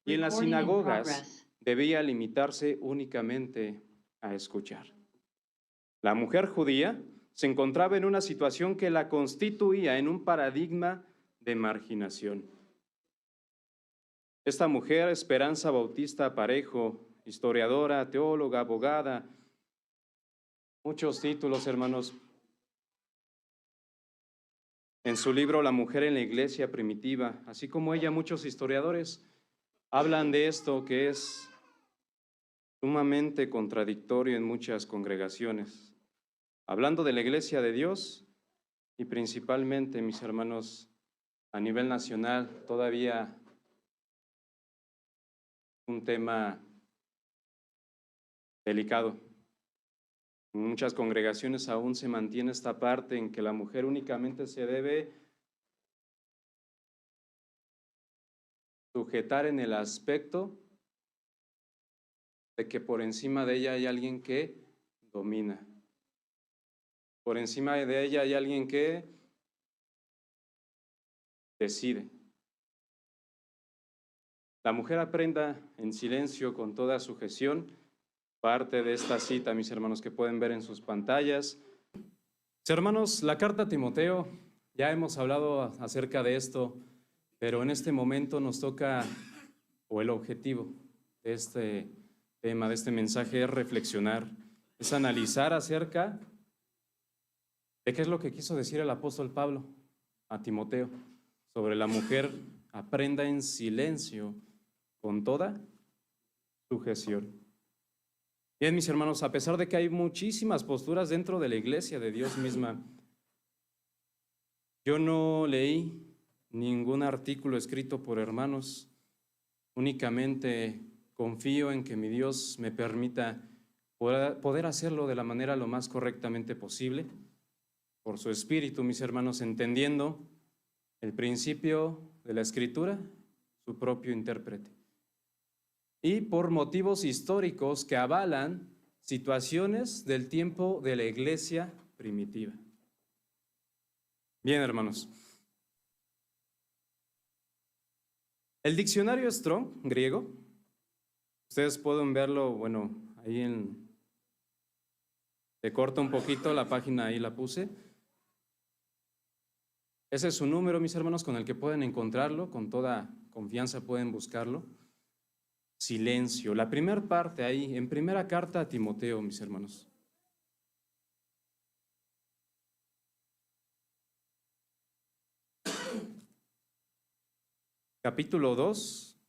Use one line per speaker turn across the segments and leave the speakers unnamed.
Y en las sinagogas debía limitarse únicamente a escuchar. La mujer judía se encontraba en una situación que la constituía en un paradigma de marginación. Esta mujer, Esperanza Bautista Parejo, historiadora, teóloga, abogada, muchos títulos, hermanos. En su libro La mujer en la iglesia primitiva, así como ella, muchos historiadores hablan de esto que es sumamente contradictorio en muchas congregaciones, hablando de la iglesia de Dios y principalmente, mis hermanos, a nivel nacional, todavía un tema delicado. En muchas congregaciones aún se mantiene esta parte en que la mujer únicamente se debe sujetar en el aspecto de que por encima de ella hay alguien que domina. Por encima de ella hay alguien que decide. La mujer aprenda en silencio con toda sujeción. Parte de esta cita, mis hermanos, que pueden ver en sus pantallas. Mis hermanos, la carta a Timoteo, ya hemos hablado acerca de esto, pero en este momento nos toca, o el objetivo de este tema, de este mensaje, es reflexionar, es analizar acerca de qué es lo que quiso decir el apóstol Pablo a Timoteo sobre la mujer. Aprenda en silencio con toda sujeción. Bien, mis hermanos, a pesar de que hay muchísimas posturas dentro de la iglesia de Dios misma, yo no leí ningún artículo escrito por hermanos, únicamente confío en que mi Dios me permita poder hacerlo de la manera lo más correctamente posible, por su Espíritu, mis hermanos, entendiendo el principio de la Escritura, su propio intérprete. Y por motivos históricos que avalan situaciones del tiempo de la iglesia primitiva. Bien, hermanos. El diccionario Strong, griego, ustedes pueden verlo, bueno, ahí se corta un poquito la página, ahí la puse. Ese es su número, mis hermanos, con el que pueden encontrarlo, con toda confianza pueden buscarlo. Silencio, la primera parte ahí, en primera carta a Timoteo, mis hermanos. Capítulo 2,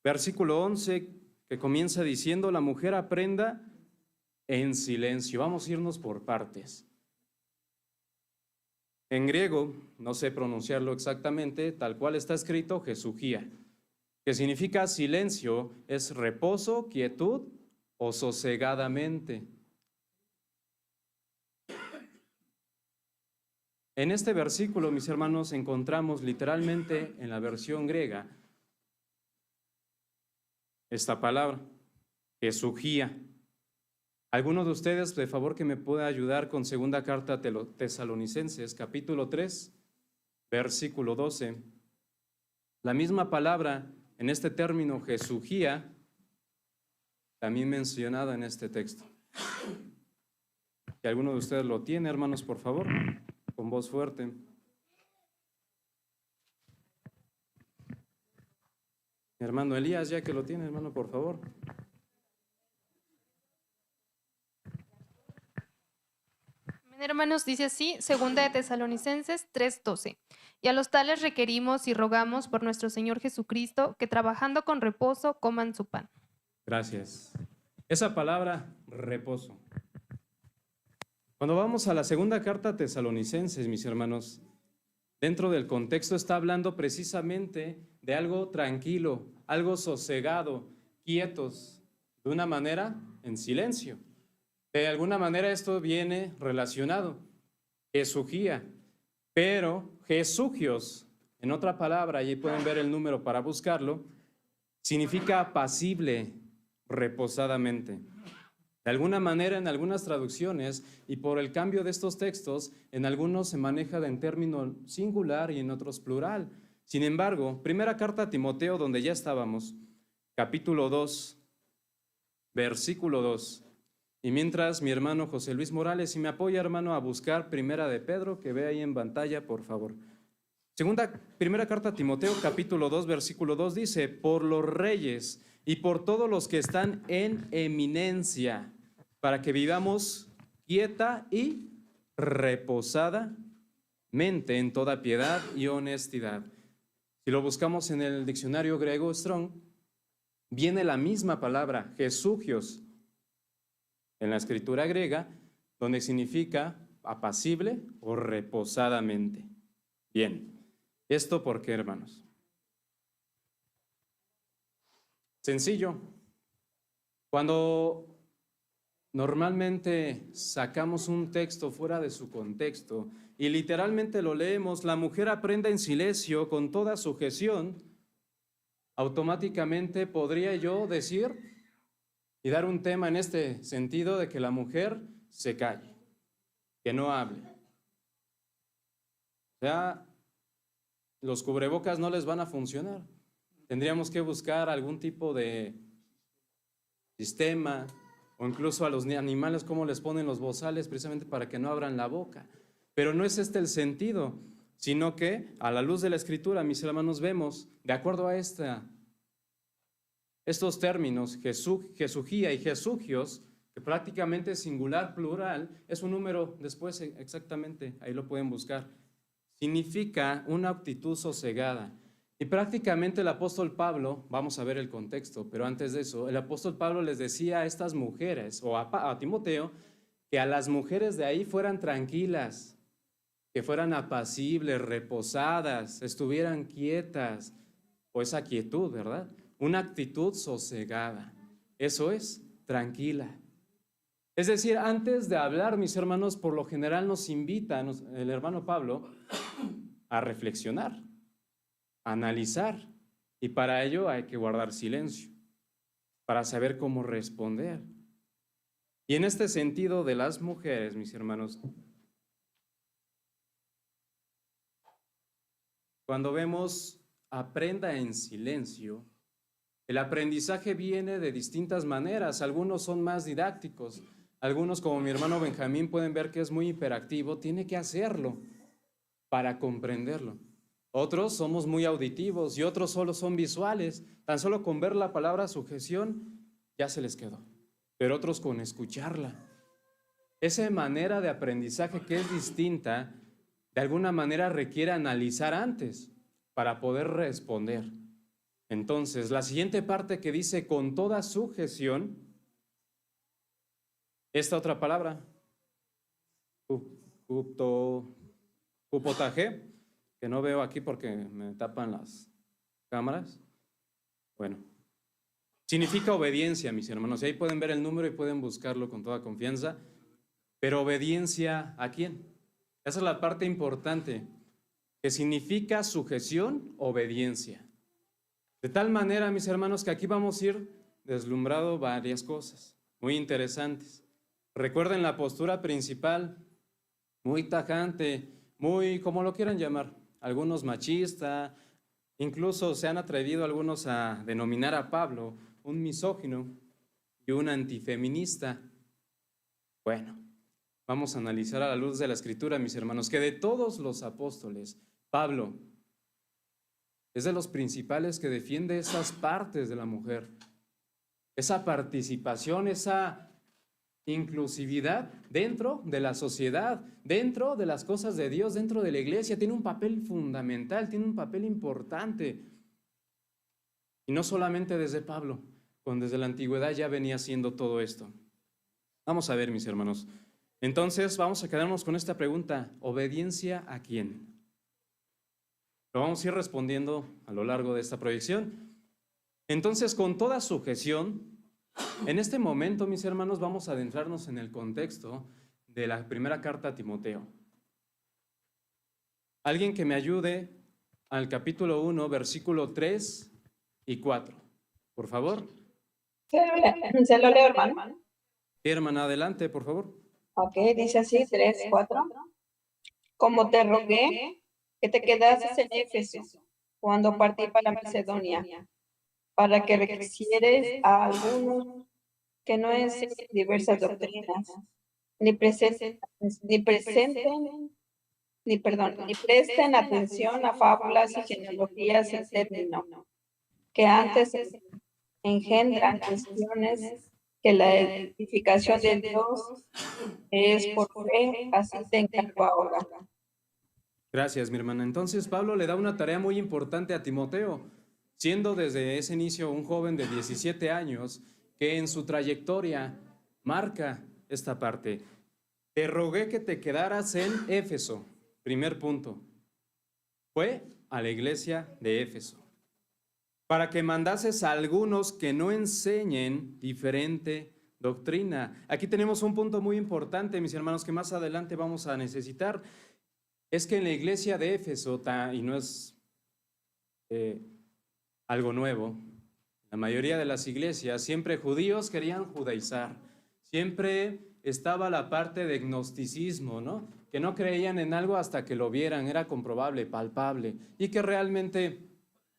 versículo 11, que comienza diciendo, la mujer aprenda en silencio. Vamos a irnos por partes. En griego, no sé pronunciarlo exactamente, tal cual está escrito, jesugía, que significa silencio, es reposo, quietud o sosegadamente. En este versículo, mis hermanos, encontramos literalmente en la versión griega esta palabra, jesugía. ¿Alguno de ustedes, de favor, que me pueda ayudar con segunda carta a Tesalonicenses, capítulo 3, versículo 12? La misma palabra, en este término, jesugía, también mencionada en este texto. Si alguno de ustedes lo tiene, hermanos, por favor, con voz fuerte. Mi hermano Elías, ya que lo tiene, hermano, por favor.
Hermanos, dice así, segunda de Tesalonicenses 3:12. Y a los tales requerimos y rogamos por nuestro Señor Jesucristo que trabajando con reposo coman su pan.
Gracias. Esa palabra, reposo. Cuando vamos a la segunda carta a Tesalonicenses, mis hermanos, dentro del contexto está hablando precisamente de algo tranquilo, algo sosegado, quietos, de una manera en silencio. De alguna manera esto viene relacionado, jesugía, pero jesugios, en otra palabra, allí pueden ver el número para buscarlo, significa apacible, reposadamente. De alguna manera, en algunas traducciones y por el cambio de estos textos, en algunos se maneja en término singular y en otros plural. Sin embargo, primera carta a Timoteo, donde ya estábamos, capítulo 2, versículo 2. Y mientras mi hermano José Luis Morales, si me apoya, hermano, a buscar primera de Pedro, que ve ahí en pantalla, por favor. Primera carta a Timoteo, capítulo 2, versículo 2, dice, por los reyes y por todos los que están en eminencia, para que vivamos quieta y reposadamente en toda piedad y honestidad. Si lo buscamos en el diccionario griego Strong, viene la misma palabra, Jesugios, en la escritura griega, donde significa apacible o reposadamente. Bien, ¿esto por qué, hermanos? Sencillo. Cuando normalmente sacamos un texto fuera de su contexto y literalmente lo leemos, la mujer aprenda en silencio con toda sujeción, automáticamente podría yo decir y dar un tema en este sentido de que la mujer se calle, que no hable. O sea, los cubrebocas no les van a funcionar. Tendríamos que buscar algún tipo de sistema o incluso a los animales cómo les ponen los bozales precisamente para que no abran la boca. Pero no es este el sentido, sino que a la luz de la Escritura, mis hermanos, vemos, de acuerdo a estos términos, Jesugía y Jesugios, que prácticamente es singular, plural, es un número después exactamente, ahí lo pueden buscar, significa una actitud sosegada. Y prácticamente el apóstol Pablo, vamos a ver el contexto, pero antes de eso, el apóstol Pablo les decía a estas mujeres, o a Timoteo, que a las mujeres de ahí fueran tranquilas, que fueran apacibles, reposadas, estuvieran quietas, o esa quietud, ¿verdad? Una actitud sosegada, eso es, tranquila. Es decir, antes de hablar, mis hermanos, por lo general nos invita el hermano Pablo a reflexionar, a analizar, y para ello hay que guardar silencio, para saber cómo responder. Y en este sentido de las mujeres, mis hermanos, cuando vemos aprenda en silencio, el aprendizaje viene de distintas maneras. Algunos son más didácticos, algunos, como mi hermano Benjamín, pueden ver que es muy hiperactivo, tiene que hacerlo para comprenderlo. Otros somos muy auditivos y otros solo son visuales. Tan solo con ver la palabra sujeción ya se les quedó, pero otros con escucharla. Esa manera de aprendizaje que es distinta, de alguna manera requiere analizar antes para poder responder. Entonces, la siguiente parte que dice con toda sujeción, esta otra palabra, cupotaje, que no veo aquí porque me tapan las cámaras. Bueno, significa obediencia, mis hermanos. Y ahí pueden ver el número y pueden buscarlo con toda confianza. Pero obediencia ¿a quién? Esa es la parte importante, que significa sujeción, obediencia. De tal manera, mis hermanos, que aquí vamos a ir deslumbrando varias cosas muy interesantes. Recuerden la postura principal, muy tajante, muy, como lo quieran llamar, algunos machista, incluso se han atrevido algunos a denominar a Pablo un misógino y un antifeminista. Bueno, vamos a analizar a la luz de la Escritura, mis hermanos, que de todos los apóstoles, Pablo es de los principales que defiende esas partes de la mujer, esa participación, esa inclusividad dentro de la sociedad, dentro de las cosas de Dios, dentro de la iglesia. Tiene un papel fundamental, tiene un papel importante. Y no solamente desde Pablo, desde la antigüedad ya venía haciendo todo esto. Vamos a ver, mis hermanos. Entonces vamos a quedarnos con esta pregunta: ¿obediencia a quién? Lo vamos a ir respondiendo a lo largo de esta proyección. Entonces, con toda sujeción, en este momento, mis hermanos, vamos a adentrarnos en el contexto de la primera carta a Timoteo. Alguien que me ayude al capítulo 1, versículo 3 y 4. Por favor.
Se lo leo, hermano.
Hermana, adelante, por favor.
Ok, dice así, 3:4. Como te rogué que te quedases en Éfeso cuando partí para Macedonia, para que requisieres a algunos que no enseñen diversas doctrinas, ni presten atención a fábulas y genealogías sin término, que antes engendran cuestiones, que la edificación de Dios es por fe, así te encargo ahora.
Gracias, mi hermana. Entonces, Pablo le da una tarea muy importante a Timoteo, siendo desde ese inicio un joven de 17 años que en su trayectoria marca esta parte. Te rogué que te quedaras en Éfeso. Primer punto. Fue a la iglesia de Éfeso, para que mandases a algunos que no enseñen diferente doctrina. Aquí tenemos un punto muy importante, mis hermanos, que más adelante vamos a necesitar. Es que en la iglesia de Éfeso, y no es algo nuevo, la mayoría de las iglesias, siempre judíos querían judaizar, siempre estaba la parte de gnosticismo, ¿no? Que no creían en algo hasta que lo vieran, era comprobable, palpable, y que realmente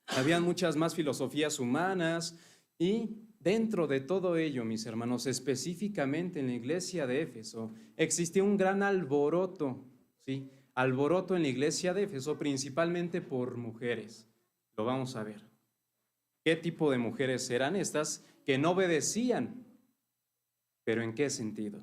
habían muchas más filosofías humanas, y dentro de todo ello, mis hermanos, específicamente en la iglesia de Éfeso, existía un gran alboroto, ¿sí? Alboroto en la iglesia de Éfeso, principalmente por mujeres. Lo vamos a ver. ¿Qué tipo de mujeres eran estas que no obedecían? ¿Pero en qué sentido?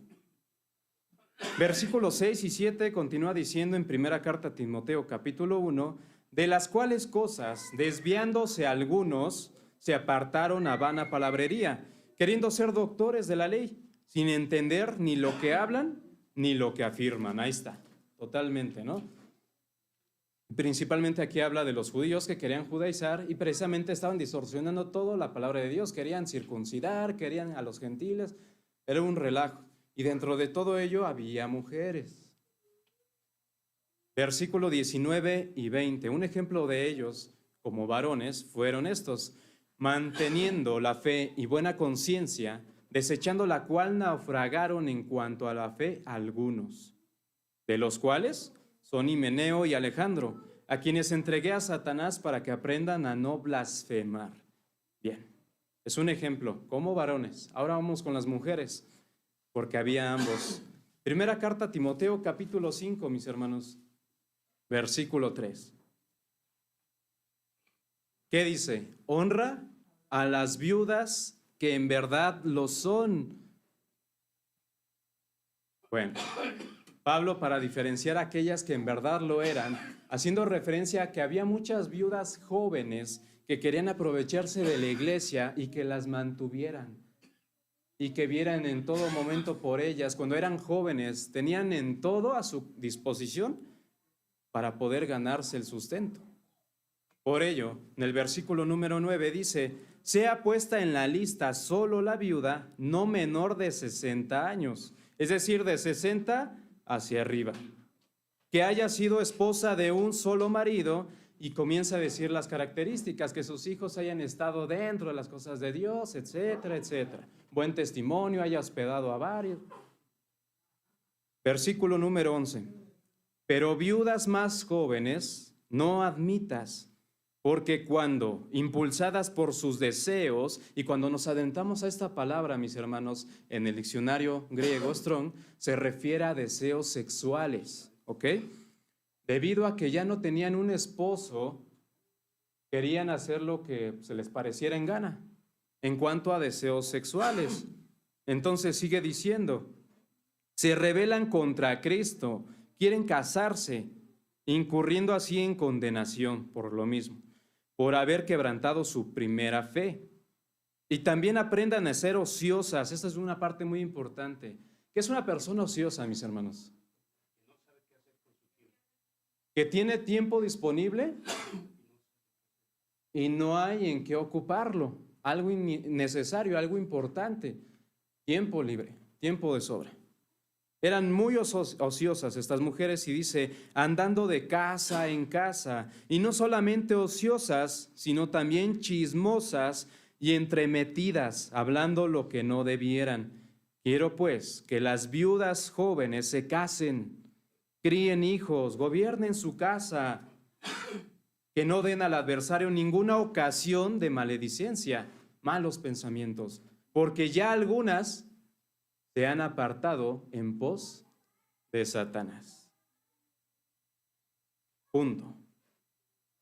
Versículos 6 y 7 continúa diciendo en primera carta a Timoteo, capítulo 1, de las cuales cosas, desviándose algunos, se apartaron a vana palabrería, queriendo ser doctores de la ley, sin entender ni lo que hablan ni lo que afirman. Ahí está. Totalmente, ¿no? Principalmente aquí habla de los judíos que querían judaizar y precisamente estaban distorsionando toda la palabra de Dios. Querían circuncidar, querían a los gentiles. Era un relajo. Y dentro de todo ello había mujeres. Versículo 19 y 20. Un ejemplo de ellos, como varones, fueron estos: manteniendo la fe y buena conciencia, desechando la cual naufragaron en cuanto a la fe algunos, de los cuales son Himeneo y Alejandro, a quienes entregué a Satanás para que aprendan a no blasfemar. Bien, es un ejemplo, como varones. Ahora vamos con las mujeres, porque había ambos. Primera carta a Timoteo, capítulo 5, mis hermanos, versículo 3. ¿Qué dice? Honra a las viudas que en verdad lo son. Bueno, Pablo, para diferenciar a aquellas que en verdad lo eran, haciendo referencia a que había muchas viudas jóvenes que querían aprovecharse de la iglesia y que las mantuvieran y que vieran en todo momento por ellas. Cuando eran jóvenes, tenían en todo a su disposición para poder ganarse el sustento. Por ello, en el versículo número 9 dice: sea puesta en la lista solo la viuda no menor de 60 años, es decir, de 60 hacia arriba, que haya sido esposa de un solo marido, y comienza a decir las características: que sus hijos hayan estado dentro de las cosas de Dios, etcétera, etcétera. Buen testimonio, haya hospedado a varios. Versículo número 11. Pero viudas más jóvenes no admitas, porque cuando, impulsadas por sus deseos, y cuando nos adentramos a esta palabra, mis hermanos, en el diccionario griego Strong, se refiere a deseos sexuales, ¿ok? Debido a que ya no tenían un esposo, querían hacer lo que se les pareciera en gana, en cuanto a deseos sexuales. Entonces sigue diciendo: se rebelan contra Cristo, quieren casarse, incurriendo así en condenación por lo mismo, por haber quebrantado su primera fe. Y también aprendan a ser ociosas. Esta es una parte muy importante. ¿Qué es una persona ociosa, mis hermanos? Que tiene tiempo disponible y no hay en qué ocuparlo. Algo necesario, algo importante. Tiempo libre, tiempo de sobra. Eran muy ociosas estas mujeres, y dice, andando de casa en casa, y no solamente ociosas, sino también chismosas y entremetidas, hablando lo que no debieran, Quiero pues que las viudas jóvenes se casen, críen hijos, gobiernen su casa, que no den al adversario ninguna ocasión de maledicencia, malos pensamientos, porque ya algunas se han apartado en pos de Satanás. Punto.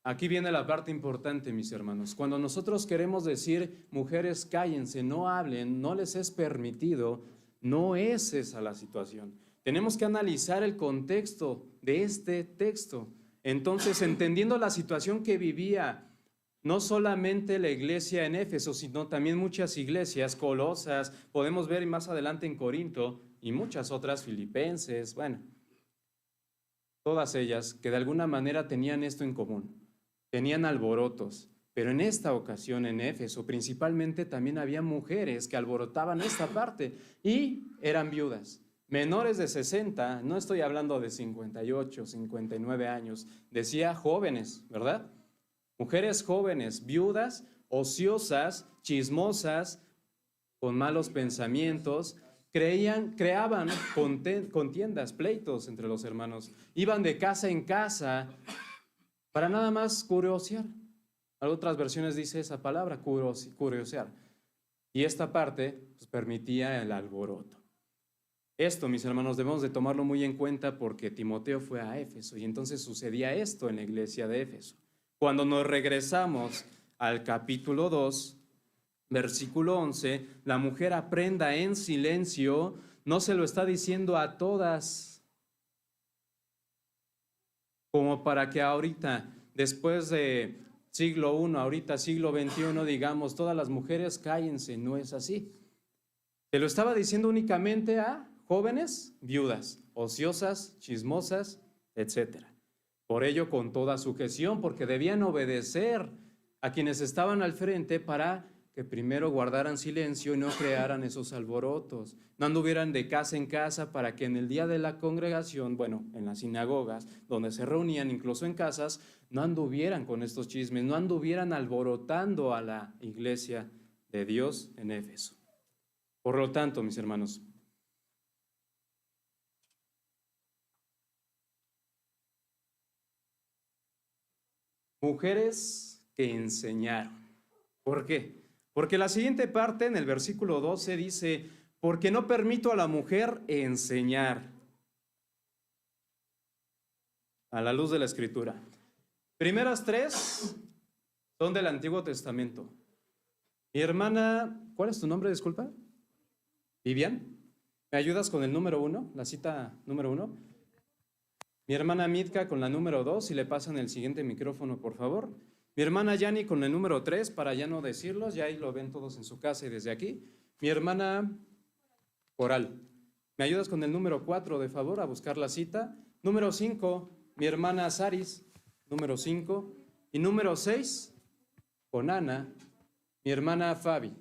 Aquí viene la parte importante, mis hermanos. Cuando nosotros queremos decir, mujeres, cállense, no hablen, no les es permitido, no es esa la situación. Tenemos que analizar el contexto de este texto. Entonces, entendiendo la situación que vivía no solamente la iglesia en Éfeso, sino también muchas iglesias, Colosas, podemos ver más adelante en Corinto y muchas otras, Filipenses, bueno, todas ellas que de alguna manera tenían esto en común. Tenían alborotos, pero en esta ocasión en Éfeso principalmente también había mujeres que alborotaban esta parte y eran viudas, menores de 60, no estoy hablando de 58, 59 años, decía jóvenes, ¿verdad? Mujeres jóvenes, viudas, ociosas, chismosas, con malos pensamientos, creaban contiendas, pleitos entre los hermanos, iban de casa en casa para nada más curiosear. En otras versiones dice esa palabra, curiosear. Y esta parte pues, permitía el alboroto. Esto, mis hermanos, debemos de tomarlo muy en cuenta porque Timoteo fue a Éfeso y entonces sucedía esto en la iglesia de Éfeso. Cuando nos regresamos al capítulo 2, versículo 11, la mujer aprenda en silencio, no se lo está diciendo a todas, como para que ahorita, después de siglo I, ahorita siglo XXI, digamos, todas las mujeres cállense, no es así. Se lo estaba diciendo únicamente a jóvenes, viudas, ociosas, chismosas, etc. Por ello, con toda sujeción, porque debían obedecer a quienes estaban al frente para que primero guardaran silencio y no crearan esos alborotos, no anduvieran de casa en casa para que en el día de la congregación, bueno, en las sinagogas, donde se reunían, incluso en casas, no anduvieran con estos chismes, no anduvieran alborotando a la iglesia de Dios en Éfeso. Por lo tanto, mis hermanos, mujeres que enseñaron. ¿Por qué? Porque la siguiente parte en el versículo 12 dice, porque no permito a la mujer enseñar a la luz de la Escritura. Primeras tres son del Antiguo Testamento. Mi hermana, ¿cuál es tu nombre, disculpa? Vivian, ¿me ayudas con el número 1, la cita número 1? Mi hermana Mitka con la número 2, si le pasan el siguiente micrófono, por favor. Mi hermana Yani con el número 3, para ya no decirlos, ya ahí lo ven todos en su casa y desde aquí. Mi hermana Coral, ¿me ayudas con el número 4, de favor, a buscar la cita? Número 5, mi hermana Saris, número 5. Y número 6, con Ana, mi hermana Fabi,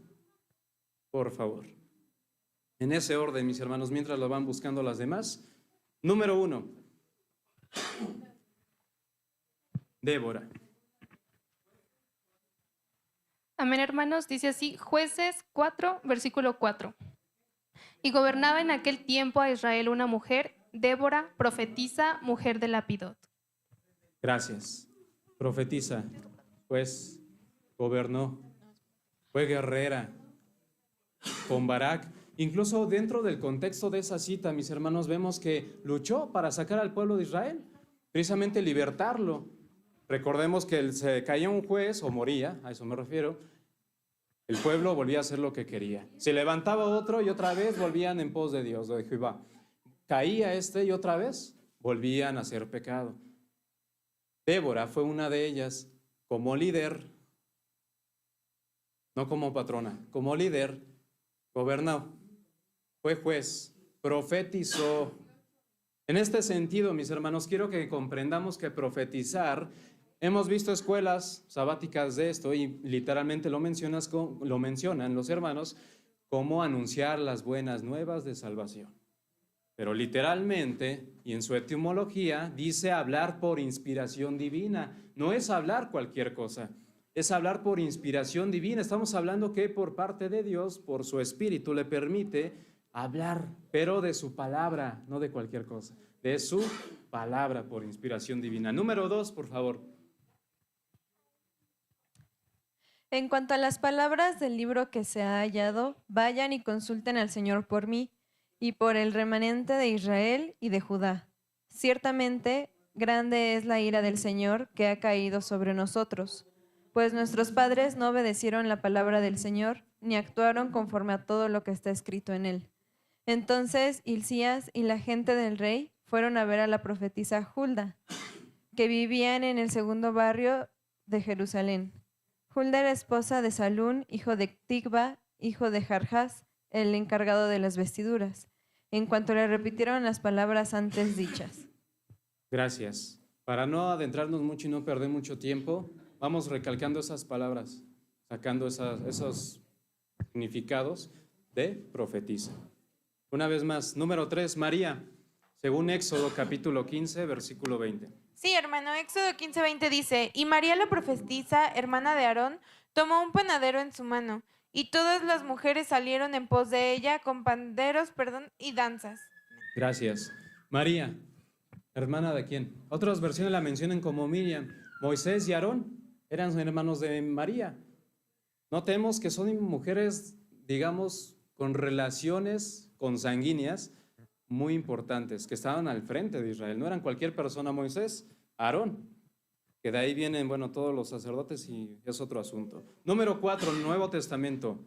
por favor. En ese orden, mis hermanos, mientras lo van buscando las demás. Número 1, Débora.
Amén, hermanos, dice así, Jueces 4, versículo 4. Y gobernaba en aquel tiempo a Israel una mujer, Débora, profetisa, mujer de Lapidot.
Gracias. Profetiza, pues gobernó, fue guerrera con Barak. Incluso dentro del contexto de esa cita, mis hermanos, vemos que luchó para sacar al pueblo de Israel, precisamente libertarlo. Recordemos que se caía un juez o moría, a eso me refiero, el pueblo volvía a hacer lo que quería. Se levantaba otro y otra vez volvían en pos de Dios, de Jehová. Caía este y otra vez volvían a hacer pecado. Débora fue una de ellas, como líder, no como patrona, como líder, gobernó, fue juez, profetizó. En este sentido, mis hermanos, quiero que comprendamos que profetizar, hemos visto escuelas sabáticas de esto y literalmente lo mencionan los hermanos como anunciar las buenas nuevas de salvación. Pero literalmente, y en su etimología, dice hablar por inspiración divina. No es hablar cualquier cosa, es hablar por inspiración divina. Estamos hablando que por parte de Dios, por su Espíritu, le permite hablar, pero de su palabra, no de cualquier cosa, de su palabra por inspiración divina. Número 2, por favor.
En cuanto a las palabras del libro que se ha hallado, vayan y consulten al Señor por mí y por el remanente de Israel y de Judá. Ciertamente, grande es la ira del Señor que ha caído sobre nosotros, pues nuestros padres no obedecieron la palabra del Señor, ni actuaron conforme a todo lo que está escrito en él. Entonces Hilcías y la gente del rey fueron a ver a la profetisa Hulda, que vivían en el segundo barrio de Jerusalén. Hulda era esposa de Salún, hijo de Tigba, hijo de Jarjas, el encargado de las vestiduras, en cuanto le repitieron las palabras antes dichas.
Gracias. Para no adentrarnos mucho y no perder mucho tiempo, vamos recalcando esas palabras, sacando esos significados de profetiza. Una vez más, número 3, María, según Éxodo capítulo 15, versículo 20.
Sí, hermano, Éxodo 15:20 dice, y María la profetisa, hermana de Aarón, tomó un panadero en su mano, y todas las mujeres salieron en pos de ella con panderos, y danzas.
Gracias. María, ¿hermana de quién? Otras versiones la mencionan como Miriam. Moisés y Aarón eran hermanos de María. Notemos que son mujeres, digamos, con relaciones consanguíneas muy importantes, que estaban al frente de Israel. No eran cualquier persona, Moisés, Aarón, que de ahí vienen, bueno, todos los sacerdotes y es otro asunto. Número 4, Nuevo Testamento.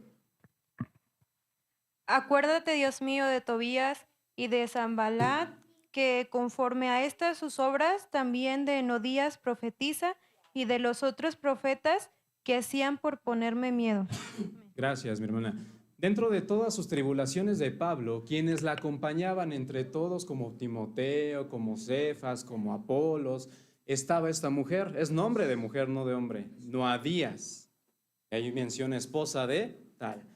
Acuérdate, Dios mío, de Tobías y de Sanballat, que conforme a estas sus obras, también de Nodías profetiza y de los otros profetas que hacían por ponerme miedo.
Gracias, mi hermana. Dentro de todas sus tribulaciones de Pablo, quienes la acompañaban entre todos, como Timoteo, como Cefas, como Apolos, estaba esta mujer. Es nombre de mujer, no de hombre. Noadías. Ahí menciona esposa de tal.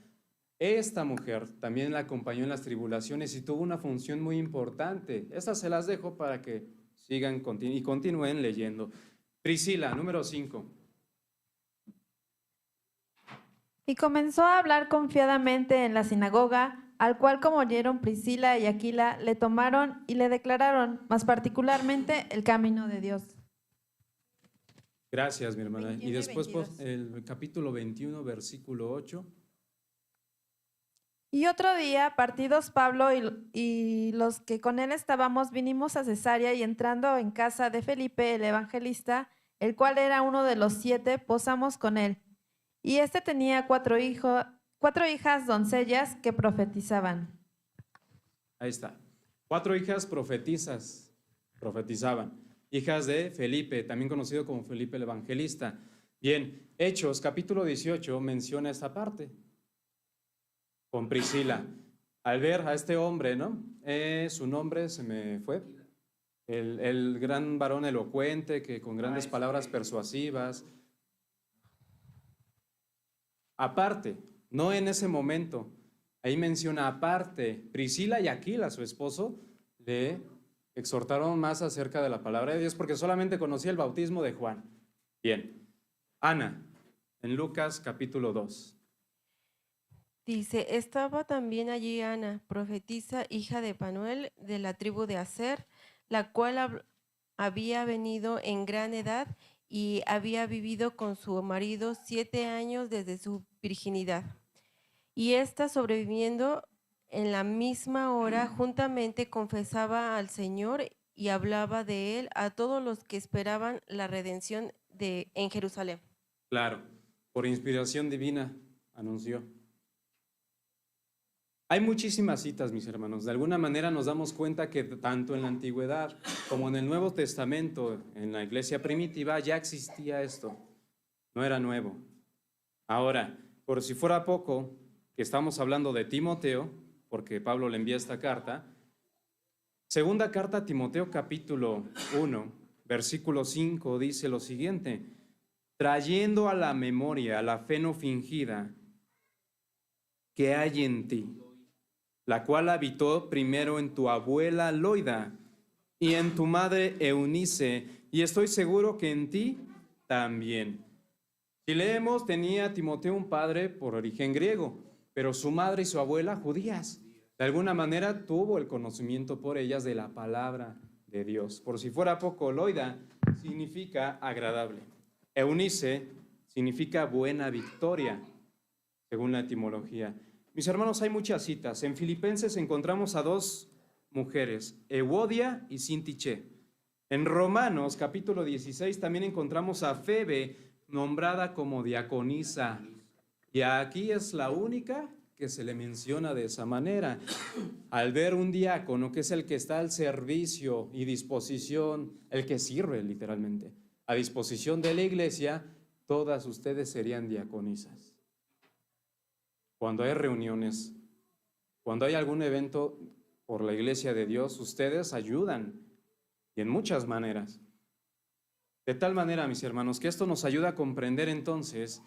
Esta mujer también la acompañó en las tribulaciones y tuvo una función muy importante. Estas se las dejo para que sigan y continúen leyendo. Priscila, número 5.
Y comenzó a hablar confiadamente en la sinagoga, al cual como oyeron Priscila y Aquila, le tomaron y le declararon, más particularmente, el camino de Dios.
Gracias, mi hermana.
21
Y después
y 22.
el capítulo 21, versículo 8.
Y otro día, partidos Pablo y los que con él estábamos, vinimos a Cesarea y entrando en casa de Felipe, el evangelista, el cual era uno de los 7, posamos con él. Y este tenía 4 hijas doncellas que profetizaban.
Ahí está. 4 hijas profetizaban. Hijas de Felipe, también conocido como Felipe el Evangelista. Bien, Hechos, capítulo 18, menciona esta parte. Con Priscila. Al ver a este hombre, ¿no? Su nombre se me fue. El gran varón elocuente, que con grandes palabras persuasivas. Aparte, no en ese momento, ahí menciona aparte, Priscila y Aquila, su esposo, le exhortaron más acerca de la palabra de Dios porque solamente conocía el bautismo de Juan. Bien, Ana, en Lucas capítulo 2.
Dice, estaba también allí Ana, profetisa, hija de Panuel, de la tribu de Aser, la cual había venido en gran edad y había vivido con su marido 7 años desde su virginidad. Y ésta, sobreviviendo en la misma hora, juntamente confesaba al Señor y hablaba de él a todos los que esperaban la redención en Jerusalén.
Claro, por inspiración divina anunció. Hay muchísimas citas, mis hermanos. De alguna manera nos damos cuenta que tanto en la antigüedad como en el Nuevo Testamento, en la iglesia primitiva, ya existía esto. No era nuevo. Ahora, por si fuera poco, que estamos hablando de Timoteo, porque Pablo le envía esta carta, segunda carta a Timoteo capítulo 1, versículo 5, dice lo siguiente: trayendo a la memoria la fe no fingida que hay en ti, la cual habitó primero en tu abuela Loida y en tu madre Eunice, y estoy seguro que en ti también. Si leemos, tenía Timoteo un padre por origen griego, pero su madre y su abuela judías. De alguna manera tuvo el conocimiento por ellas de la palabra de Dios. Por si fuera poco, Loida significa agradable. Eunice significa buena victoria, según la etimología. Mis hermanos, hay muchas citas. En Filipenses encontramos a dos mujeres, Evodia y Sintiché. En Romanos, capítulo 16, también encontramos a Febe, nombrada como diaconisa. Y aquí es la única que se le menciona de esa manera. Al ver un diácono, que es el que está al servicio y disposición, el que sirve literalmente, a disposición de la iglesia, todas ustedes serían diaconisas. Cuando hay reuniones, cuando hay algún evento por la iglesia de Dios, ustedes ayudan, y en muchas maneras. De tal manera, mis hermanos, que esto nos ayuda a comprender entonces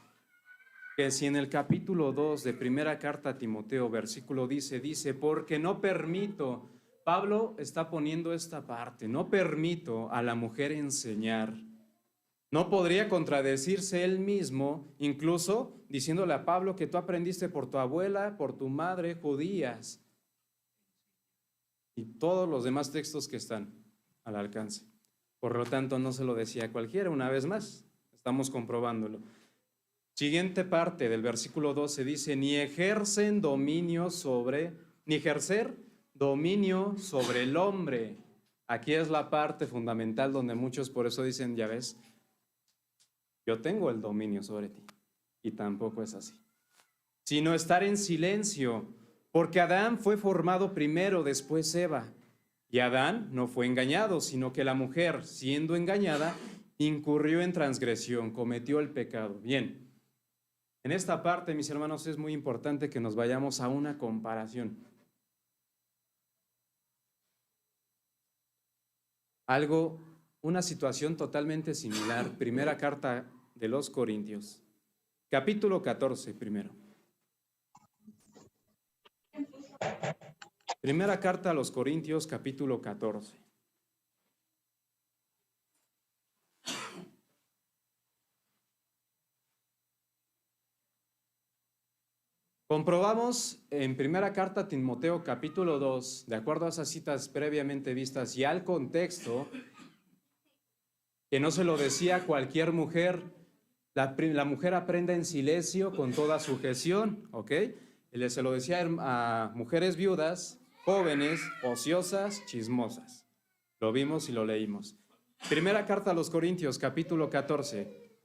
que si en el capítulo 2 de primera carta a Timoteo, versículo dice, porque no permito, Pablo está poniendo esta parte, no permito a la mujer enseñar. No podría contradecirse él mismo, incluso diciéndole a Pablo que tú aprendiste por tu abuela, por tu madre, judías, y todos los demás textos que están al alcance. Por lo tanto, no se lo decía a cualquiera, una vez más, estamos comprobándolo. Siguiente parte del versículo 12 dice, ni ejercer dominio sobre el hombre. Aquí es la parte fundamental donde muchos por eso dicen, ya ves, yo tengo el dominio sobre ti. Y tampoco es así. Sino estar en silencio, porque Adán fue formado primero, después Eva. Y Adán no fue engañado, sino que la mujer, siendo engañada, incurrió en transgresión, cometió el pecado. Bien, en esta parte, mis hermanos, es muy importante que nos vayamos a una comparación. Una situación totalmente similar. Primera carta de los Corintios, capítulo 14 primero. Primera carta a los Corintios, capítulo 14. Comprobamos en primera carta a Timoteo, capítulo 2, de acuerdo a esas citas previamente vistas y al contexto, que no se lo decía a cualquier mujer. La mujer aprende en silencio con toda sujeción, ¿ok? Se lo decía a mujeres viudas, jóvenes, ociosas, chismosas. Lo vimos y lo leímos. Primera carta a los Corintios, capítulo 14.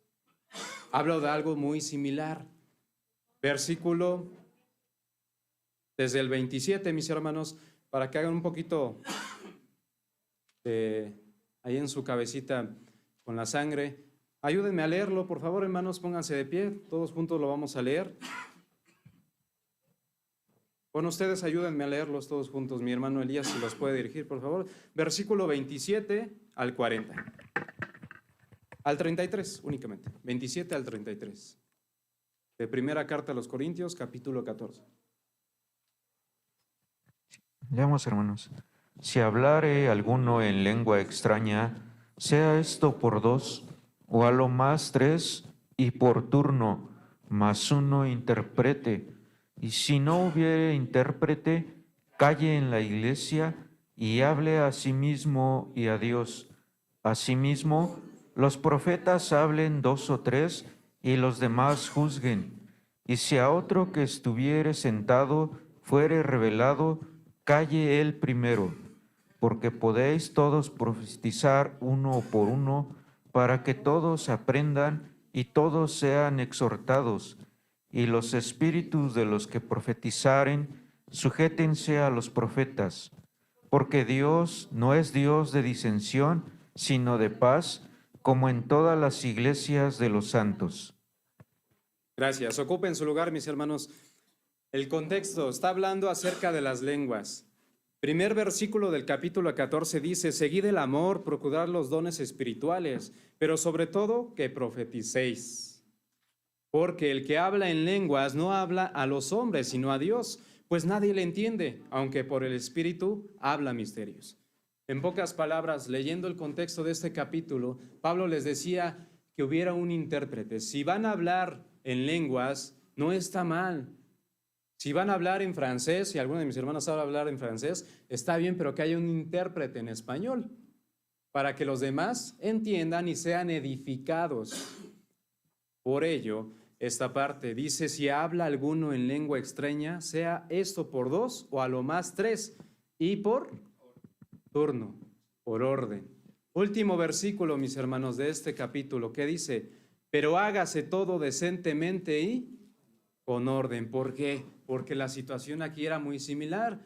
Habla de algo muy similar. Versículo desde el 27, mis hermanos, para que hagan un poquito ahí en su cabecita con la sangre. Ayúdenme a leerlo, por favor, hermanos, pónganse de pie, todos juntos lo vamos a leer. Bueno, ustedes ayúdenme a leerlos todos juntos, mi hermano Elías, si los puede dirigir, por favor. Versículo 27 al 40. Al 33 únicamente, 27 al 33. De primera carta a los Corintios, capítulo 14.
Leamos, hermanos. Si hablare alguno en lengua extraña, sea esto por dos, o a lo más tres, y por turno, mas uno interprete. Y si no hubiere intérprete, calle en la iglesia y hable a sí mismo y a Dios. Asimismo, los profetas hablen dos o tres, y los demás juzguen. Y si a otro que estuviere sentado fuere revelado, calle él primero, porque podéis todos profetizar uno por uno, para que todos aprendan y todos sean exhortados. Y los espíritus de los que profetizaren, sujétense a los profetas, porque Dios no es Dios de disensión, sino de paz, como en todas las iglesias de los santos.
Gracias. Ocupen su lugar, mis hermanos. El contexto está hablando acerca de las lenguas. Primer versículo del capítulo 14 dice, seguid el amor, procurad los dones espirituales, pero sobre todo que profeticéis. Porque el que habla en lenguas no habla a los hombres, sino a Dios, pues nadie le entiende, aunque por el Espíritu habla misterios. En pocas palabras, leyendo el contexto de este capítulo, Pablo les decía que hubiera un intérprete. Si van a hablar en lenguas, no está mal. Si van a hablar en francés, si alguno de mis hermanos sabe hablar en francés, está bien, pero que haya un intérprete en español para que los demás entiendan y sean edificados. Por ello, esta parte dice, si habla alguno en lengua extraña, sea esto por 2 o a lo más 3, y por turno, por orden. Último versículo, mis hermanos, de este capítulo, que dice, pero hágase todo decentemente y con orden. ¿Por qué? Porque la situación aquí era muy similar.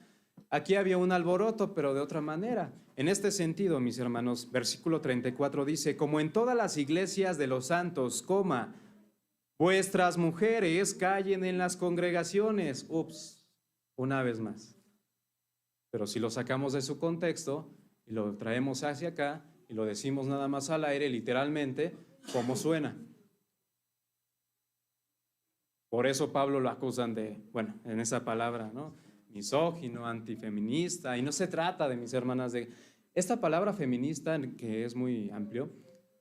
Aquí había un alboroto, pero de otra manera. En este sentido, mis hermanos, versículo 34 dice, como en todas las iglesias de los santos, vuestras mujeres callen en las congregaciones. Ups, una vez más. Pero si lo sacamos de su contexto y lo traemos hacia acá y lo decimos nada más al aire, literalmente, ¿cómo suena? Por eso Pablo lo acusan de, bueno, en esa palabra, ¿no? Misógino, antifeminista, y no se trata de, mis hermanas, de esta palabra feminista, que es muy amplio,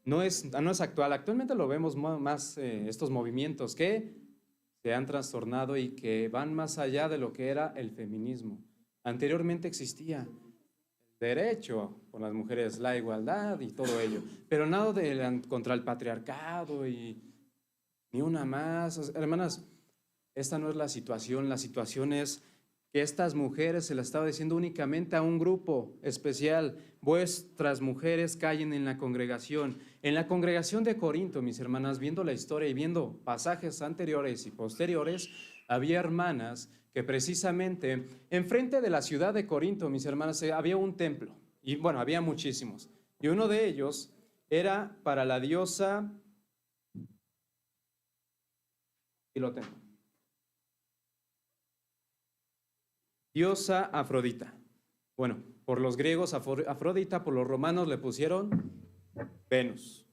no es actual. Actualmente lo vemos más estos movimientos que se han trastornado y que van más allá de lo que era el feminismo. Anteriormente existía el derecho con las mujeres, la igualdad y todo ello, pero nada contra el patriarcado y ni una más. Hermanas, esta no es la situación es que estas mujeres se las estaba diciendo únicamente a un grupo especial. Vuestras mujeres callen en la congregación. En la congregación de Corinto, mis hermanas, viendo la historia y viendo pasajes anteriores y posteriores, había hermanas que precisamente enfrente de la ciudad de Corinto, mis hermanas, había un templo. Y bueno, había muchísimos. Y uno de ellos era para la diosa, y lo tengo, diosa Afrodita. Bueno, por los griegos Afrodita, por los romanos le pusieron Venus.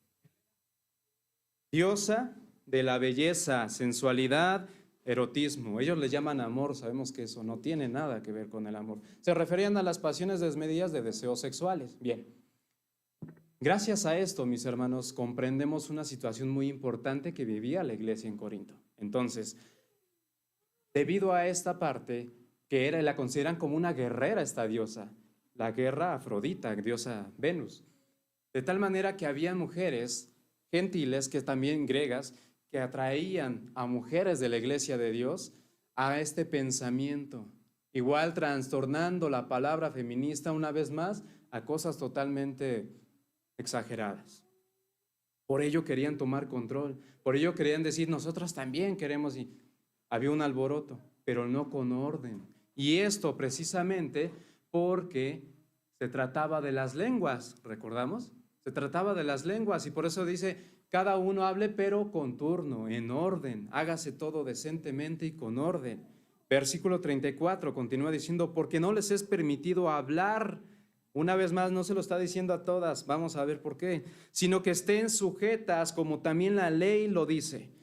Diosa de la belleza, sensualidad, erotismo. Ellos le llaman amor, sabemos que eso no tiene nada que ver con el amor. Se referían a las pasiones desmedidas de deseos sexuales. Bien. Gracias a esto, mis hermanos, comprendemos una situación muy importante que vivía la iglesia en Corinto. Entonces, debido a esta parte, que la consideran como una guerrera esta diosa, la guerra Afrodita, diosa Venus. De tal manera que había mujeres gentiles, que también griegas, que atraían a mujeres de la iglesia de Dios a este pensamiento, igual trastornando la palabra feminista una vez más a cosas totalmente exageradas. Por ello querían tomar control, por ello querían decir, nosotros también queremos, y había un alboroto, pero no con orden. Y esto precisamente porque se trataba de las lenguas, ¿recordamos? Se trataba de las lenguas y por eso dice, cada uno hable pero con turno, en orden, hágase todo decentemente y con orden. Versículo 34 continúa diciendo, porque no les es permitido hablar. Una vez más, no se lo está diciendo a todas, vamos a ver por qué, sino que estén sujetas como también la ley lo dice.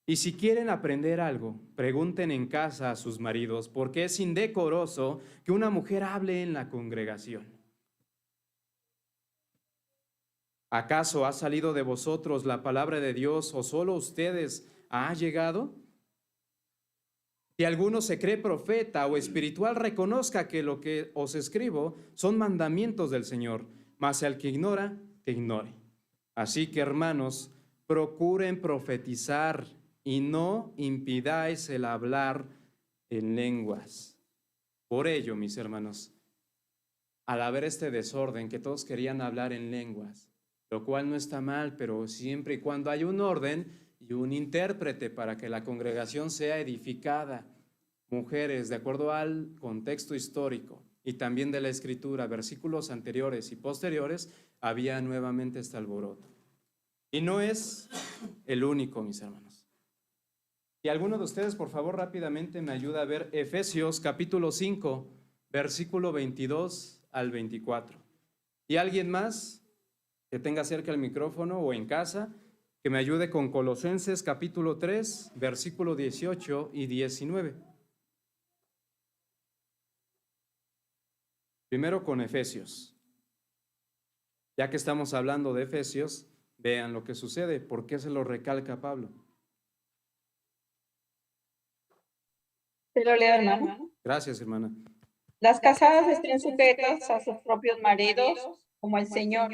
Y si quieren aprender algo, pregunten en casa a sus maridos, porque es indecoroso que una mujer hable en la congregación. ¿Acaso ha salido de vosotros la palabra de Dios o solo ustedes ha llegado? Si alguno se cree profeta o espiritual, reconozca que lo que os escribo son mandamientos del Señor, mas al que ignora, que ignore. Así que, hermanos, procuren profetizar y no impidáis el hablar en lenguas. Por ello, mis hermanos, al haber este desorden, que todos querían hablar en lenguas, lo cual no está mal, pero siempre y cuando hay un orden y un intérprete para que la congregación sea edificada. Mujeres, de acuerdo al contexto histórico y también de la escritura, versículos anteriores y posteriores, había nuevamente este alboroto. Y no es el único, mis hermanos. Y alguno de ustedes, por favor, rápidamente me ayuda a ver Efesios capítulo 5, versículo 22 al 24. ¿Y alguien más que tenga cerca el micrófono o en casa, que me ayude con Colosenses capítulo 3, versículo 18 y 19? Primero con Efesios. Ya que estamos hablando de Efesios, vean lo que sucede. ¿Por qué se lo recalca Pablo?
Te lo leo, hermano.
Gracias, hermana.
Las casadas estén sujetas a sus propios maridos, como el Señor,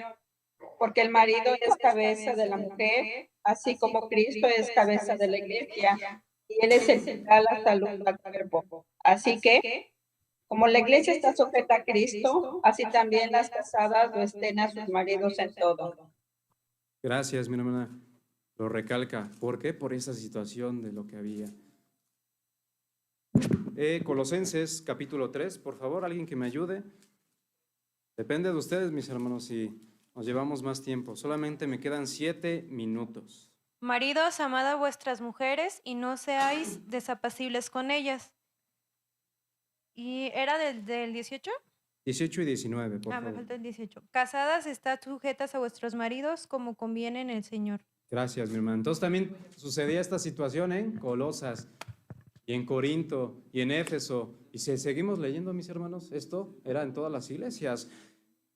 porque el marido es cabeza de la mujer, así como Cristo es cabeza de la iglesia, y él es el que da la salud al cuerpo. Así que, como la iglesia está sujeta a Cristo, así también las casadas lo estén a sus maridos en todo.
Gracias, mi hermana. Lo recalca. ¿Por qué? Por esa situación de lo que había. Colosenses capítulo 3, por favor, alguien que me ayude. Depende de ustedes, mis hermanos, si nos llevamos más tiempo. Solamente me quedan 7 minutos.
Maridos, amad a vuestras mujeres y no seáis desapacibles con ellas. ¿Y era del 18?
18 y 19, por
Me
favor.
falta el 18. Casadas, estad sujetas a vuestros maridos como conviene en el Señor.
Gracias, mi hermano. Entonces también sucedía esta situación en Colosas y en Corinto y en Éfeso. Y si seguimos leyendo, mis hermanos, esto era en todas las iglesias.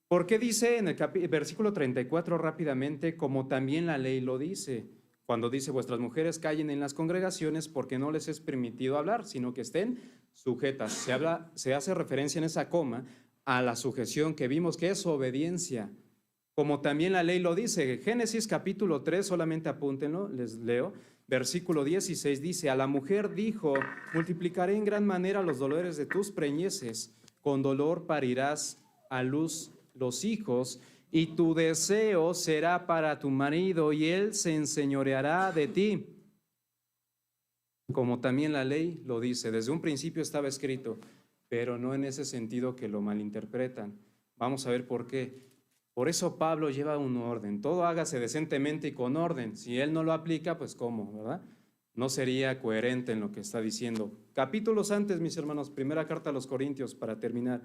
¿Por qué dice en el versículo 34 rápidamente, como también la ley lo dice? Cuando dice, vuestras mujeres callen en las congregaciones porque no les es permitido hablar, sino que estén sujetas. Se hace referencia en esa coma a la sujeción que vimos que es obediencia, como también la ley lo dice. Génesis capítulo 3, solamente apúntenlo, les leo. Versículo 16 dice, a la mujer dijo, multiplicaré en gran manera los dolores de tus preñeces, con dolor parirás a luz los hijos, y tu deseo será para tu marido, y él se enseñoreará de ti. Como también la ley lo dice, desde un principio estaba escrito, pero no en ese sentido que lo malinterpretan. Vamos a ver por qué. Por eso Pablo lleva un orden, todo hágase decentemente y con orden. Si él no lo aplica, pues ¿cómo, verdad? No sería coherente en lo que está diciendo. Capítulos antes, mis hermanos, primera carta a los Corintios, para terminar.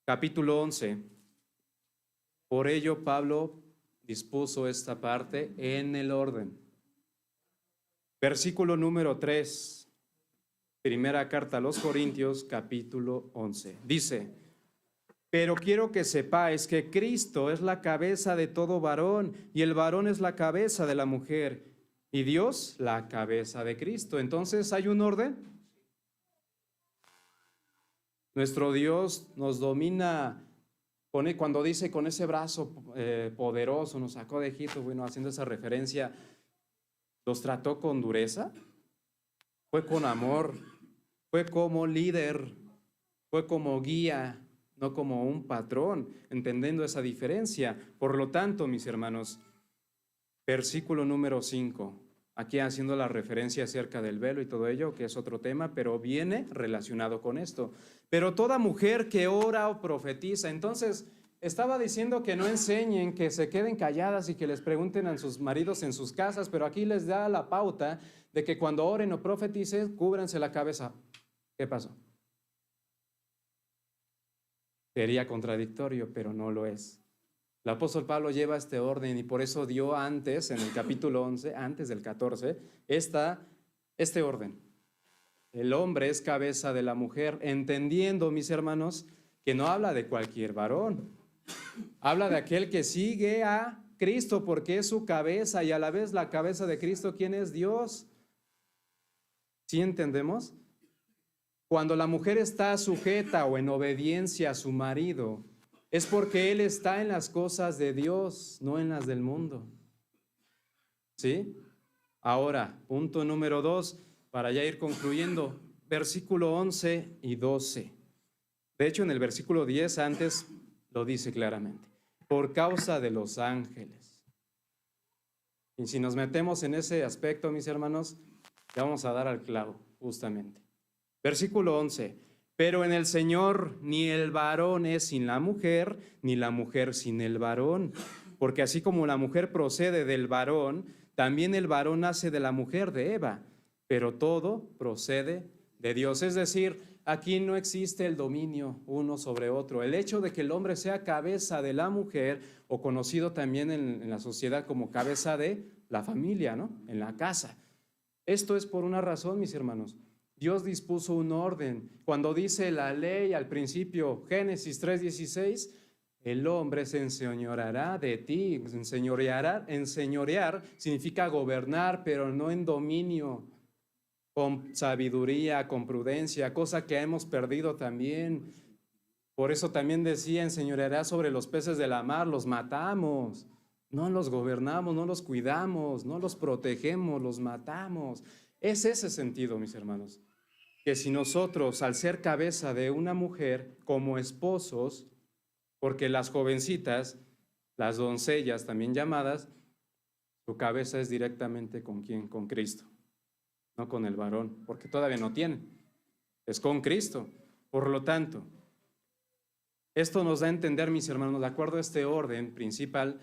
Capítulo 11. Por ello Pablo dispuso esta parte en el orden. Versículo número 3. Primera carta a los Corintios, capítulo 11. Dice, pero quiero que sepáis que Cristo es la cabeza de todo varón, y el varón es la cabeza de la mujer, y Dios la cabeza de Cristo. Entonces, ¿hay un orden? Nuestro Dios nos domina, cuando dice con ese brazo poderoso, nos sacó de Egipto, bueno, haciendo esa referencia, ¿los trató con dureza? Fue con amor, fue como líder, fue como guía, no como un patrón, entendiendo esa diferencia. Por lo tanto, mis hermanos, versículo número 5, aquí haciendo la referencia acerca del velo y todo ello, que es otro tema, pero viene relacionado con esto. Pero toda mujer que ora o profetiza, entonces estaba diciendo que no enseñen, que se queden calladas y que les pregunten a sus maridos en sus casas, pero aquí les da la pauta de que cuando oren o profeticen, cúbranse la cabeza. ¿Qué pasó? Sería contradictorio, pero no lo es. El apóstol Pablo lleva este orden y por eso dio antes, en el capítulo 11, antes del 14, este orden. El hombre es cabeza de la mujer, entendiendo, mis hermanos, que no habla de cualquier varón. Habla de aquel que sigue a Cristo porque es su cabeza y a la vez la cabeza de Cristo, ¿quién es? Dios. ¿Sí entendemos? Cuando la mujer está sujeta o en obediencia a su marido, es porque él está en las cosas de Dios, no en las del mundo. ¿Sí? Ahora, punto número 2, para ya ir concluyendo, versículo 11 y 12. De hecho, en el versículo 10 antes lo dice claramente, por causa de los ángeles. Y si nos metemos en ese aspecto, mis hermanos, ya vamos a dar al clavo, justamente. Versículo 11, pero en el Señor ni el varón es sin la mujer, ni la mujer sin el varón, porque así como la mujer procede del varón, también el varón nace de la mujer de Eva, pero todo procede de Dios. Es decir, aquí no existe el dominio uno sobre otro. El hecho de que el hombre sea cabeza de la mujer, o conocido también en la sociedad como cabeza de la familia, ¿no? En la casa. Esto es por una razón, mis hermanos. Dios dispuso un orden. Cuando dice la ley al principio, Génesis 3:16, el hombre se enseñoreará de ti. Enseñorear significa gobernar, pero no en dominio. con sabiduría, con prudencia, cosa que hemos perdido también. Por eso también decía, enseñoreará sobre los peces de la mar, los matamos, no los gobernamos, no los cuidamos, no los protegemos, los matamos. Es ese sentido, mis hermanos, que si nosotros, al ser cabeza de una mujer, como esposos, porque las jovencitas, las doncellas también llamadas, su cabeza es directamente ¿con quién? Con Cristo, no con el varón, porque todavía no tienen, es con Cristo. Por lo tanto, esto nos da a entender, mis hermanos, de acuerdo a este orden principal,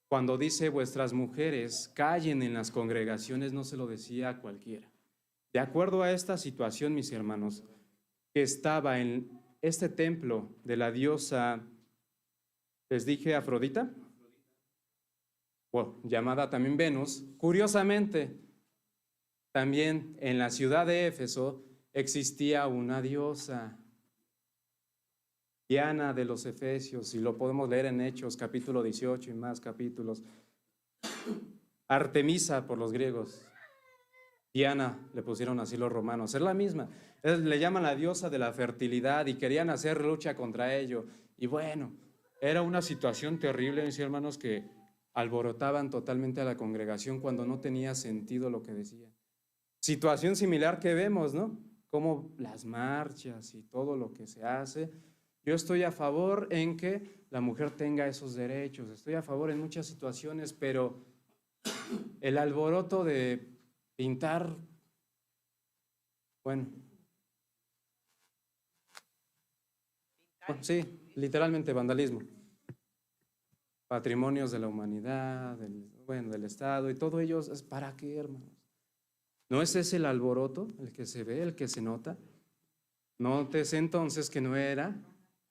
cuando dice vuestras mujeres callen en las congregaciones, no se lo decía a cualquiera. De acuerdo a esta situación, mis hermanos, que estaba en este templo de la diosa, les dije Afrodita, bueno, llamada también Venus, curiosamente, también en la ciudad de Éfeso existía una diosa, Diana de los Efesios, y lo podemos leer en Hechos, capítulo 18 y más capítulos. Artemisa por los griegos, Diana le pusieron así los romanos, es la misma. Le llaman la diosa de la fertilidad y querían hacer lucha contra ello. Y bueno, era una situación terrible, mis hermanos, que alborotaban totalmente a la congregación cuando no tenía sentido lo que decía. Situación similar que vemos, ¿no? Como las marchas y todo lo que se hace. Yo estoy a favor en que la mujer tenga esos derechos, estoy a favor en muchas situaciones, pero el alboroto de pintar, bueno, sí, literalmente vandalismo, patrimonios de la humanidad, del Estado, y todo ello es ¿para qué, hermanos? ¿No es ese el alboroto, el que se ve, el que se nota? Nótese entonces que no era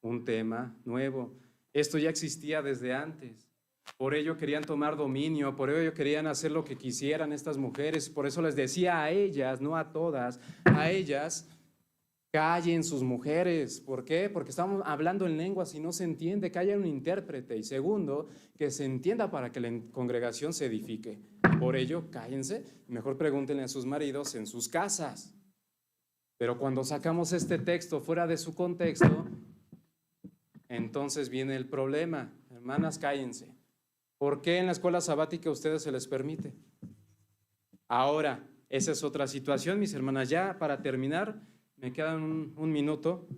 un tema nuevo. Esto ya existía desde antes. Por ello querían tomar dominio, por ello querían hacer lo que quisieran estas mujeres. Por eso les decía a ellas, no a todas, a ellas, callen sus mujeres. ¿Por qué? Porque estamos hablando en lenguas y no se entiende, que haya un intérprete. Y segundo, que se entienda para que la congregación se edifique. Por ello, cállense, mejor pregúntenle a sus maridos en sus casas. Pero cuando sacamos este texto fuera de su contexto, entonces viene el problema. Hermanas, cállense. ¿Por qué en la escuela sabática a ustedes se les permite? Ahora, esa es otra situación, mis hermanas. Ya para terminar, me queda un minuto.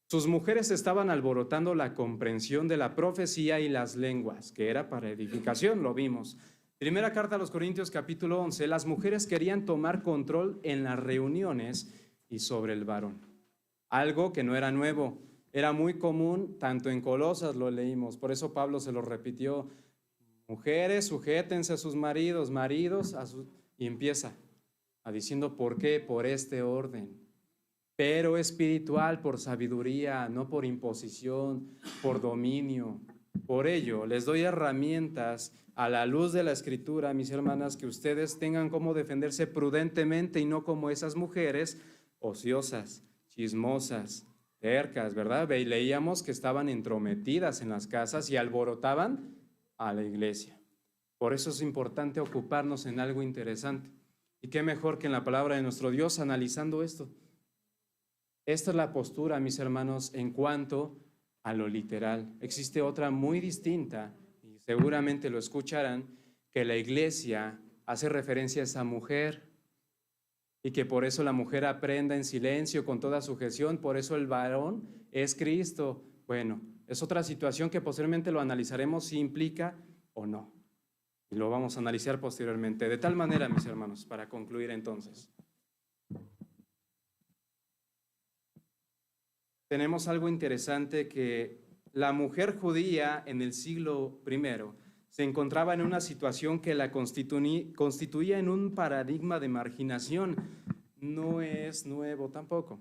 Sus mujeres estaban alborotando la comprensión de la profecía y las lenguas, que era para edificación, lo vimos. Primera carta a los Corintios, capítulo 11, las mujeres querían tomar control en las reuniones y sobre el varón. Algo que no era nuevo, era muy común, tanto en Colosas lo leímos, por eso Pablo se lo repitió. Mujeres, sujétense a sus maridos, y empieza a diciendo ¿por qué? Por este orden. Pero espiritual, por sabiduría, no por imposición, por dominio. Por ello, les doy herramientas a la luz de la Escritura, mis hermanas, que ustedes tengan cómo defenderse prudentemente y no como esas mujeres ociosas, chismosas, tercas, ¿verdad? Leíamos que estaban entrometidas en las casas y alborotaban a la iglesia. Por eso es importante ocuparnos en algo interesante. Y qué mejor que en la palabra de nuestro Dios analizando esto. Esta es la postura, mis hermanos, en cuanto a lo literal. Existe otra muy distinta, y seguramente lo escucharán, que la iglesia hace referencia a esa mujer y que por eso la mujer aprenda en silencio con toda sujeción, por eso el varón es Cristo. Bueno, es otra situación que posteriormente lo analizaremos si implica o no. Y lo vamos a analizar posteriormente. De tal manera, mis hermanos, para concluir entonces, tenemos algo interesante, que la mujer judía en el siglo I se encontraba en una situación que la constituía en un paradigma de marginación. No es nuevo tampoco.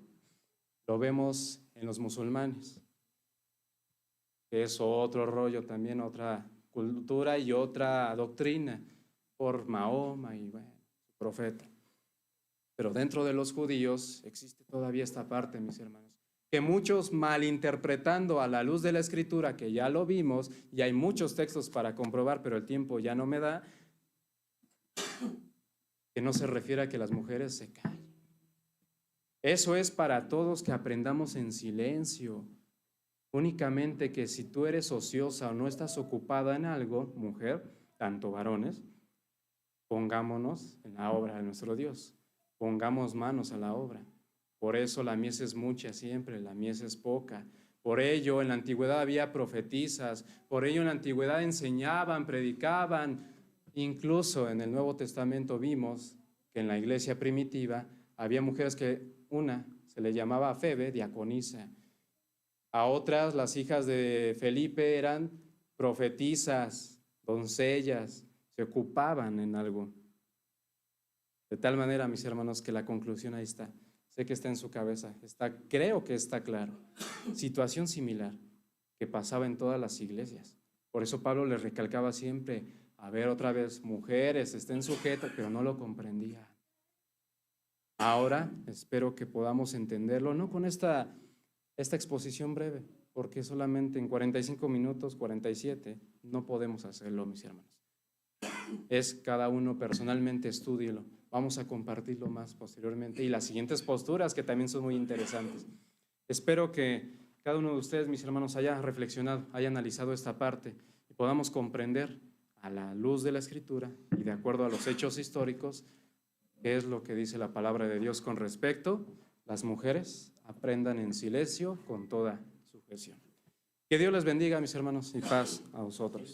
Lo vemos en los musulmanes. Es otro rollo también, otra cultura y otra doctrina por Mahoma y bueno, su profeta. Pero dentro de los judíos existe todavía esta parte, mis hermanos, que muchos malinterpretando a la luz de la Escritura, que ya lo vimos, y hay muchos textos para comprobar, pero el tiempo ya no me da, que no se refiere a que las mujeres se callen. Eso es para todos, que aprendamos en silencio. Únicamente que si tú eres ociosa o no estás ocupada en algo, mujer, tanto varones, pongámonos en la obra de nuestro Dios. Pongamos manos a la obra. Por eso la mies es mucha siempre, la mies es poca. Por ello en la antigüedad había profetisas, por ello en la antigüedad enseñaban, predicaban. Incluso en el Nuevo Testamento vimos que en la iglesia primitiva había mujeres que una se le llamaba Febe, diaconisa. A otras, las hijas de Felipe, eran profetisas, doncellas, se ocupaban en algo. De tal manera, mis hermanos, que la conclusión ahí está. Sé que está en su cabeza, creo que está claro. Situación similar que pasaba en todas las iglesias. Por eso Pablo les recalcaba siempre, a ver otra vez, mujeres, estén sujetas, pero no lo comprendían. Ahora espero que podamos entenderlo, no con esta exposición breve, porque solamente en 45 minutos, 47, no podemos hacerlo, mis hermanos. Es cada uno personalmente, estúdielo. Vamos a compartirlo más posteriormente y las siguientes posturas que también son muy interesantes. Espero que cada uno de ustedes, mis hermanos, haya reflexionado, haya analizado esta parte y podamos comprender a la luz de la Escritura y de acuerdo a los hechos históricos qué es lo que dice la palabra de Dios con respecto a las mujeres. Aprendan en silencio con toda sujeción. Que Dios les bendiga, mis hermanos, y paz a vosotros.